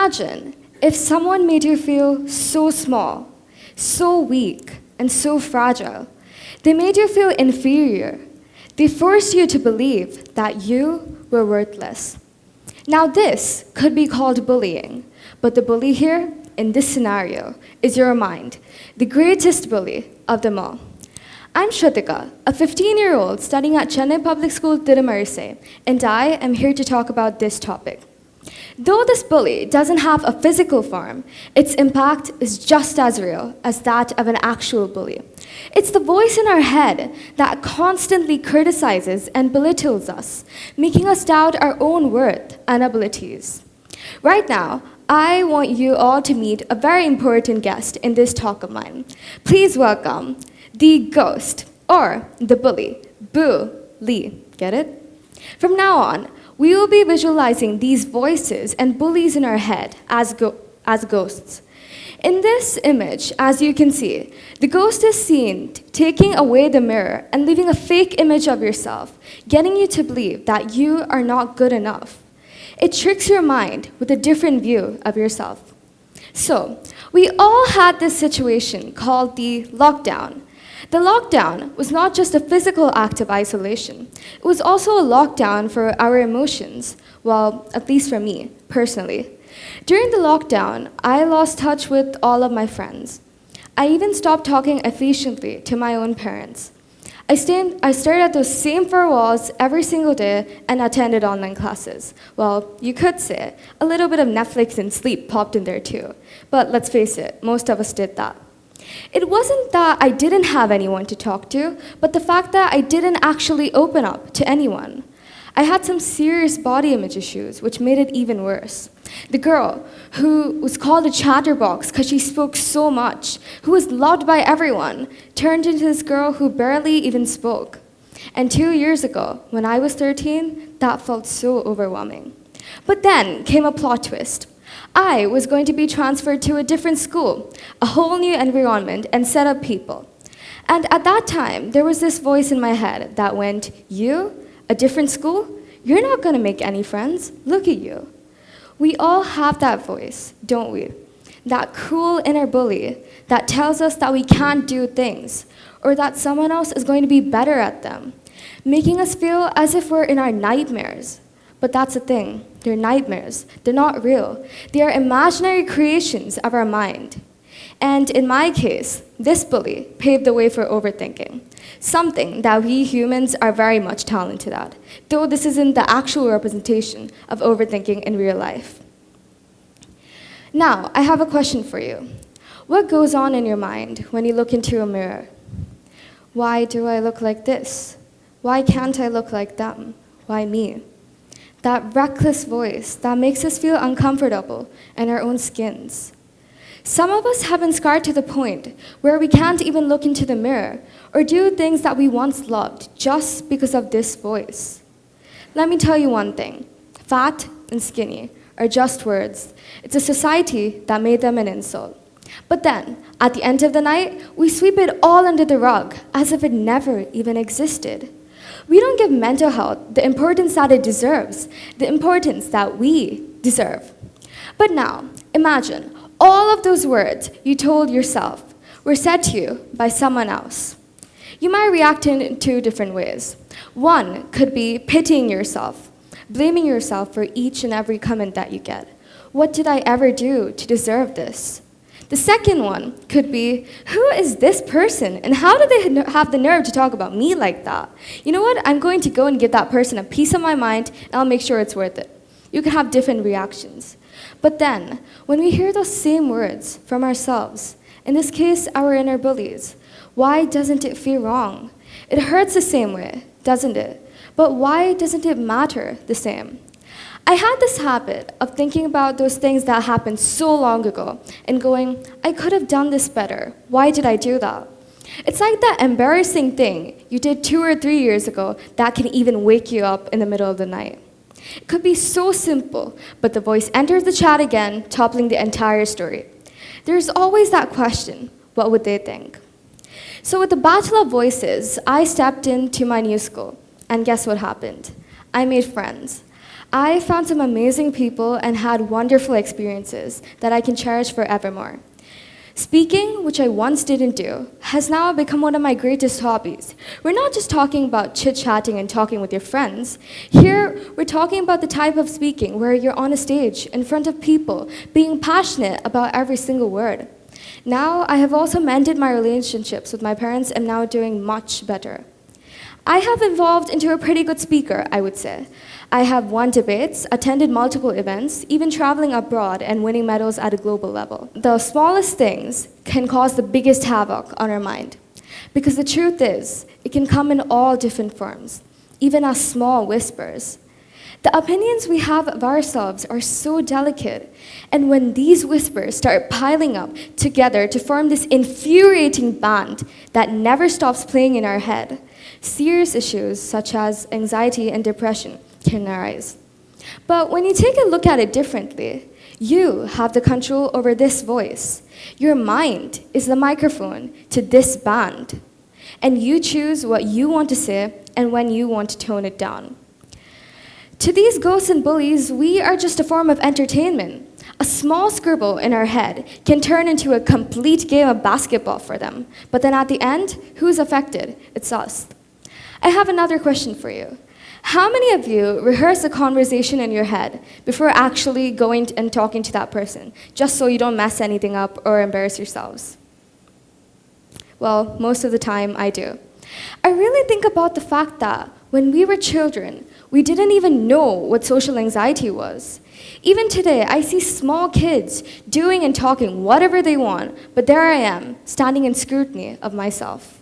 Imagine if someone made you feel so small, so weak, and so fragile. They made you feel inferior. They forced you to believe that you were worthless. Now, this could be called bullying, but the bully here, in this scenario, is your mind, the greatest bully of them all. I'm Shratika, a 15-year-old studying at Chennai Public School, Tirumalisai, and I am here to talk about this topic. Though this bully doesn't have a physical form, its impact is just as real as that of an actual bully. It's the voice in our head that constantly criticizes and belittles us, making us doubt our own worth and abilities. Right now, I want you all to meet a very important guest in this talk of mine. Please welcome the ghost, or the bully, Boo Lee. Get it? From now on, we will be visualizing these voices and bullies in our head as ghosts. In this image, as you can see, the ghost is seen taking away the mirror and leaving a fake image of yourself, getting you to believe that you are not good enough. It tricks your mind with a different view of yourself. So, we all had this situation called the lockdown. The lockdown was not just a physical act of isolation. It was also a lockdown for our emotions, well, at least for me, personally. During the lockdown, I lost touch with all of my friends. I even stopped talking efficiently to my own parents. I stared at those same four walls every single day and attended online classes. Well, you could say a little bit of Netflix and sleep popped in there too. But let's face it, most of us did that. It wasn't that I didn't have anyone to talk to, but the fact that I didn't actually open up to anyone. I had some serious body image issues, which made it even worse. The girl who was called a chatterbox because she spoke so much, who was loved by everyone, turned into this girl who barely even spoke. And 2 years ago, when I was 13, that felt so overwhelming. But then came a plot twist. I was going to be transferred to a different school, a whole new environment and set of people. And at that time, there was this voice in my head that went, "You? A different school? You're not going to make any friends. Look at you." We all have that voice, don't we? That cruel inner bully that tells us that we can't do things, or that someone else is going to be better at them, making us feel as if we're in our nightmares. But that's the thing, they're nightmares. They're not real. They are imaginary creations of our mind. And in my case, this bully paved the way for overthinking, something that we humans are very much talented at, though this isn't the actual representation of overthinking in real life. Now, I have a question for you. What goes on in your mind when you look into a mirror? Why do I look like this? Why can't I look like them? Why me? That reckless voice that makes us feel uncomfortable in our own skins. Some of us have been scarred to the point where we can't even look into the mirror or do things that we once loved just because of this voice. Let me tell you one thing. Fat and skinny are just words. It's a society that made them an insult. But then, at the end of the night, we sweep it all under the rug as if it never even existed. We don't give mental health the importance that it deserves, the importance that we deserve. But now, imagine all of those words you told yourself were said to you by someone else. You might react in two different ways. One could be pitying yourself, blaming yourself for each and every comment that you get. What did I ever do to deserve this? The second one could be, who is this person and how do they have the nerve to talk about me like that? You know what? I'm going to go and give that person a piece of my mind and I'll make sure it's worth it. You can have different reactions. But then, when we hear those same words from ourselves, in this case, our inner bullies, why doesn't it feel wrong? It hurts the same way, doesn't it? But why doesn't it matter the same? I had this habit of thinking about those things that happened so long ago and going, I could have done this better. Why did I do that? It's like that embarrassing thing you did 2 or 3 years ago that can even wake you up in the middle of the night. It could be so simple, but the voice enters the chat again, toppling the entire story. There's always that question, what would they think? So with the Battle of Voices, I stepped into my new school, and guess what happened? I made friends. I found some amazing people and had wonderful experiences that I can cherish forevermore. Speaking, which I once didn't do, has now become one of my greatest hobbies. We're not just talking about chit-chatting and talking with your friends. Here, we're talking about the type of speaking where you're on a stage in front of people, being passionate about every single word. Now, I have also mended my relationships with my parents and now doing much better. I have evolved into a pretty good speaker, I would say. I have won debates, attended multiple events, even traveling abroad and winning medals at a global level. The smallest things can cause the biggest havoc on our mind. Because the truth is, it can come in all different forms, even as small whispers. The opinions we have of ourselves are so delicate, and when these whispers start piling up together to form this infuriating band that never stops playing in our head, serious issues such as anxiety and depression can arise. But when you take a look at it differently, you have the control over this voice. Your mind is the microphone to this band, and you choose what you want to say and when you want to tone it down. To these ghosts and bullies, we are just a form of entertainment. A small scribble in our head can turn into a complete game of basketball for them. But then at the end, who's affected? It's us. I have another question for you. How many of you rehearse a conversation in your head before actually going and talking to that person, just so you don't mess anything up or embarrass yourselves? Well, most of the time I do. I really think about the fact that when we were children, we didn't even know what social anxiety was. Even today, I see small kids doing and talking whatever they want, but there I am, standing in scrutiny of myself.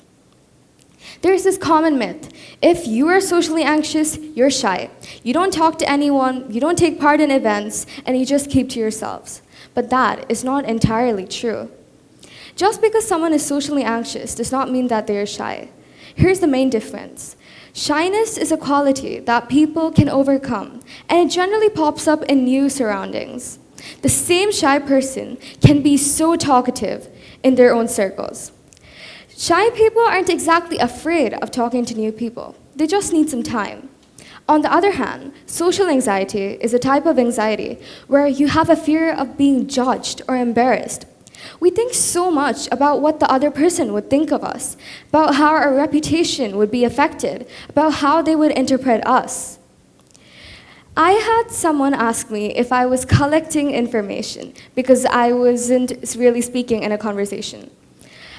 There's this common myth. If you are socially anxious, you're shy. You don't talk to anyone, you don't take part in events, and you just keep to yourselves. But that is not entirely true. Just because someone is socially anxious does not mean that they are shy. Here's the main difference. Shyness is a quality that people can overcome, and it generally pops up in new surroundings. The same shy person can be so talkative in their own circles. Shy people aren't exactly afraid of talking to new people. They just need some time. On the other hand, social anxiety is a type of anxiety where you have a fear of being judged or embarrassed. We think so much about what the other person would think of us, about how our reputation would be affected, about how they would interpret us. I had someone ask me if I was collecting information because I wasn't really speaking in a conversation.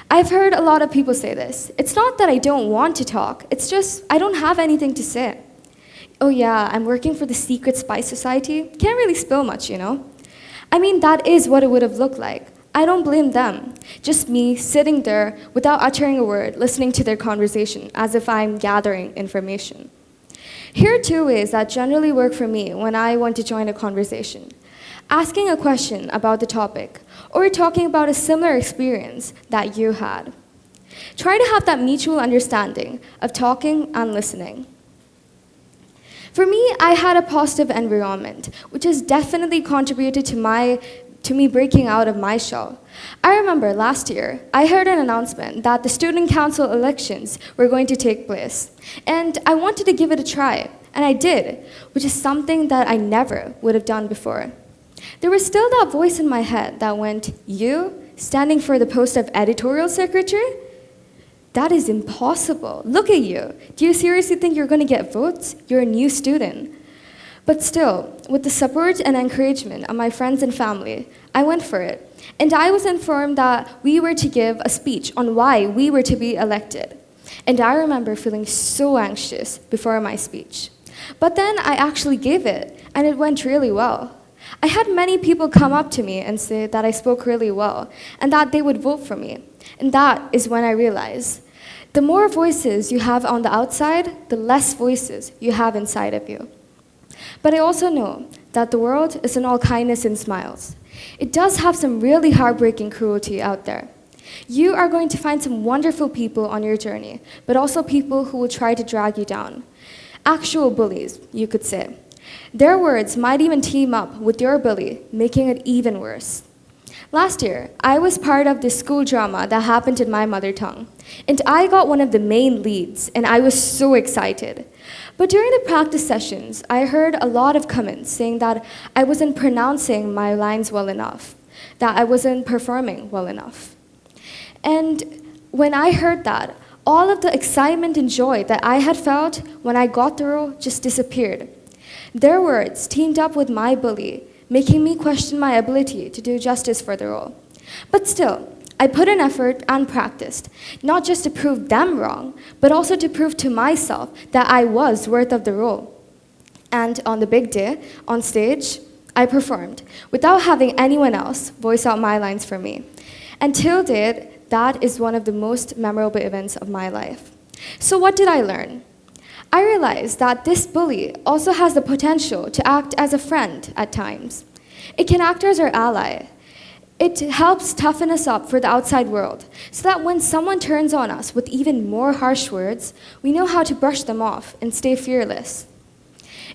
I've heard a lot of people say this. It's not that I don't want to talk, it's just I don't have anything to say. Oh yeah, I'm working for the Secret Spy Society. Can't really spill much, you know? I mean, that is what it would have looked like. I don't blame them. Just me sitting there without uttering a word, listening to their conversation as if I'm gathering information. Here are two ways that generally work for me when I want to join a conversation. Asking a question about the topic, or talking about a similar experience that you had. Try to have that mutual understanding of talking and listening. For me, I had a positive environment, which has definitely contributed to me breaking out of my shell. I remember last year, I heard an announcement that the student council elections were going to take place, and I wanted to give it a try, and I did, which is something that I never would have done before. There was still that voice in my head that went, "You, standing for the post of editorial secretary? That is impossible. Look at you. Do you seriously think you're going to get votes? You're a new student." But still, with the support and encouragement of my friends and family, I went for it. And I was informed that we were to give a speech on why we were to be elected. And I remember feeling so anxious before my speech. But then I actually gave it, and it went really well. I had many people come up to me and say that I spoke really well, and that they would vote for me. And that is when I realized, the more voices you have on the outside, the less voices you have inside of you. But I also know that the world isn't all kindness and smiles. It does have some really heartbreaking cruelty out there. You are going to find some wonderful people on your journey, but also people who will try to drag you down. Actual bullies, you could say. Their words might even team up with your bully, making it even worse. Last year, I was part of this school drama that happened in my mother tongue, and I got one of the main leads, and I was so excited. But during the practice sessions, I heard a lot of comments saying that I wasn't pronouncing my lines well enough, that I wasn't performing well enough. And when I heard that, all of the excitement and joy that I had felt when I got the role just disappeared. Their words teamed up with my bully, making me question my ability to do justice for the role. But still, I put in effort and practiced, not just to prove them wrong, but also to prove to myself that I was worth of the role. And on the big day, on stage, I performed, without having anyone else voice out my lines for me. And till date, that is one of the most memorable events of my life. So what did I learn? I realized that this bully also has the potential to act as a friend at times. It can act as our ally. It helps toughen us up for the outside world, so that when someone turns on us with even more harsh words, we know how to brush them off and stay fearless.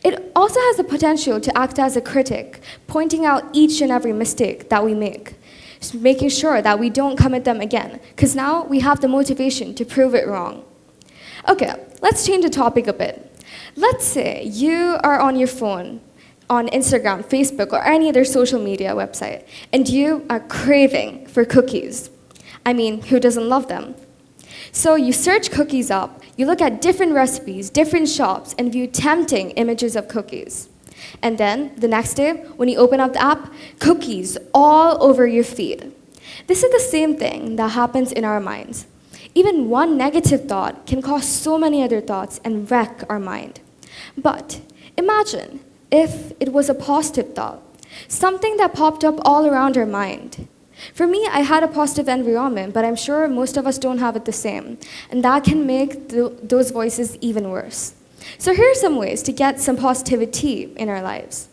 It also has the potential to act as a critic, pointing out each and every mistake that we make, making sure that we don't commit them again, because now we have the motivation to prove it wrong. Okay, let's change the topic a bit. Let's say you are on your phone, on Instagram, Facebook, or any other social media website, and you are craving for cookies. I mean, who doesn't love them? So you search cookies up, you look at different recipes, different shops, and view tempting images of cookies. And then, the next day, when you open up the app, cookies all over your feed. This is the same thing that happens in our minds. Even one negative thought can cause so many other thoughts and wreck our mind. But imagine if it was a positive thought, something that popped up all around our mind. For me, I had a positive environment, but I'm sure most of us don't have it the same, and that can make those voices even worse. So here are some ways to get some positivity in our lives.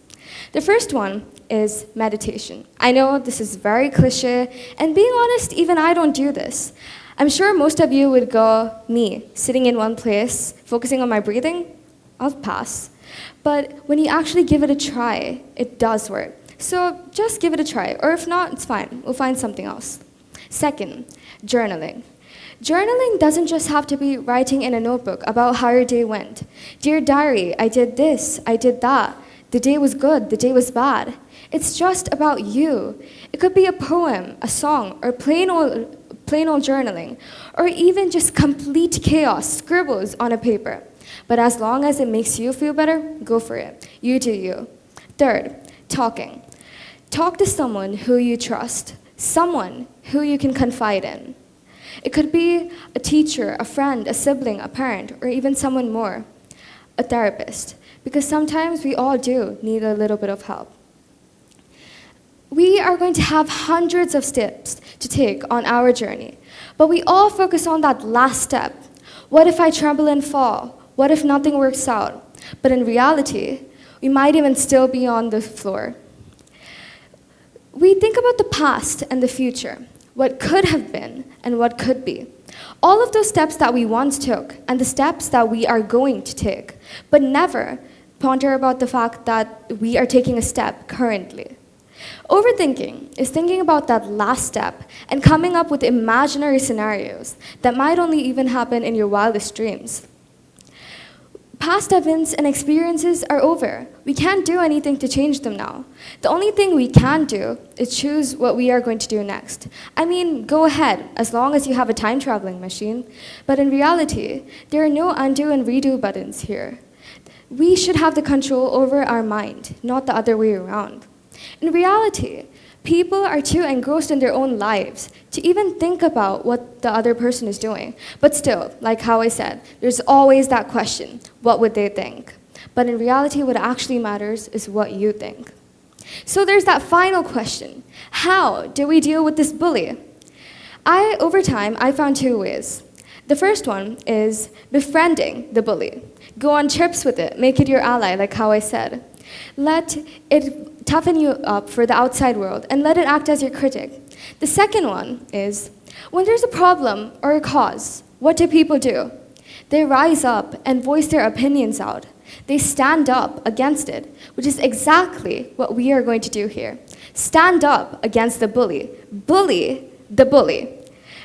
The first one is meditation. I know this is very cliche, and being honest, even I don't do this. I'm sure most of you would go, me, sitting in one place, focusing on my breathing, I'll pass. But when you actually give it a try, it does work. So just give it a try, or if not, it's fine. We'll find something else. Second, journaling. Journaling doesn't just have to be writing in a notebook about how your day went. Dear diary, I did this, I did that. The day was good, the day was bad. It's just about you. It could be a poem, a song, or plain old journaling, or even just complete chaos, scribbles on a paper. But as long as it makes you feel better, go for it. You do you. Third, talking. Talk to someone who you trust, someone who you can confide in. It could be a teacher, a friend, a sibling, a parent, or even someone more, a therapist, because sometimes we all do need a little bit of help. We are going to have hundreds of steps to take on our journey, but we all focus on that last step. What if I tremble and fall? What if nothing works out? But in reality, we might even still be on the floor. We think about the past and the future, what could have been and what could be. All of those steps that we once took and the steps that we are going to take, but never ponder about the fact that we are taking a step currently. Overthinking is thinking about that last step and coming up with imaginary scenarios that might only even happen in your wildest dreams. Past events and experiences are over. We can't do anything to change them now. The only thing we can do is choose what we are going to do next. I mean, go ahead, as long as you have a time-traveling machine. But in reality, there are no undo and redo buttons here. We should have the control over our mind, not the other way around. In reality, people are too engrossed in their own lives to even think about what the other person is doing. But still, like how I said, there's always that question, what would they think? But in reality, what actually matters is what you think. So there's that final question. How do we deal with this bully? Over time, I found two ways. The first one is befriending the bully. Go on trips with it, make it your ally, like how I said. Let it toughen you up for the outside world and let it act as your critic. The second one is, when there's a problem or a cause, what do people do? They rise up and voice their opinions out. They stand up against it, which is exactly what we are going to do here. Stand up against the bully. Bully the bully.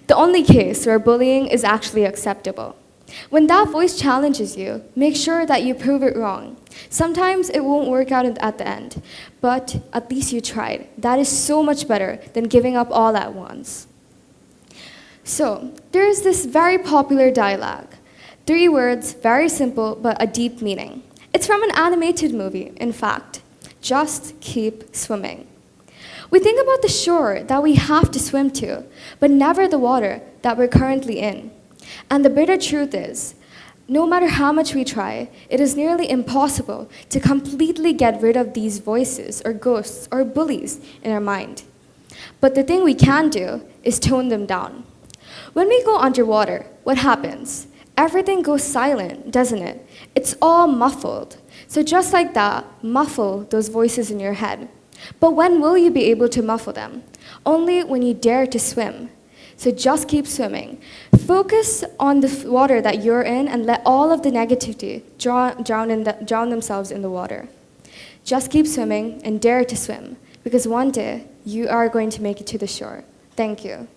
The only case where bullying is actually acceptable. When that voice challenges you, make sure that you prove it wrong. Sometimes it won't work out at the end, but at least you tried. That is so much better than giving up all at once. So, there is this very popular dialogue. 3 words, very simple, but a deep meaning. It's from an animated movie, in fact. Just keep swimming. We think about the shore that we have to swim to, but never the water that we're currently in. And the bitter truth is, no matter how much we try, it is nearly impossible to completely get rid of these voices or ghosts or bullies in our mind. But the thing we can do is tone them down. When we go underwater, what happens? Everything goes silent, doesn't it? It's all muffled. So just like that, muffle those voices in your head. But when will you be able to muffle them? Only when you dare to swim. So just keep swimming. Focus on the water that you're in and let all of the negativity drown themselves in the water. Just keep swimming and dare to swim, because one day you are going to make it to the shore. Thank you.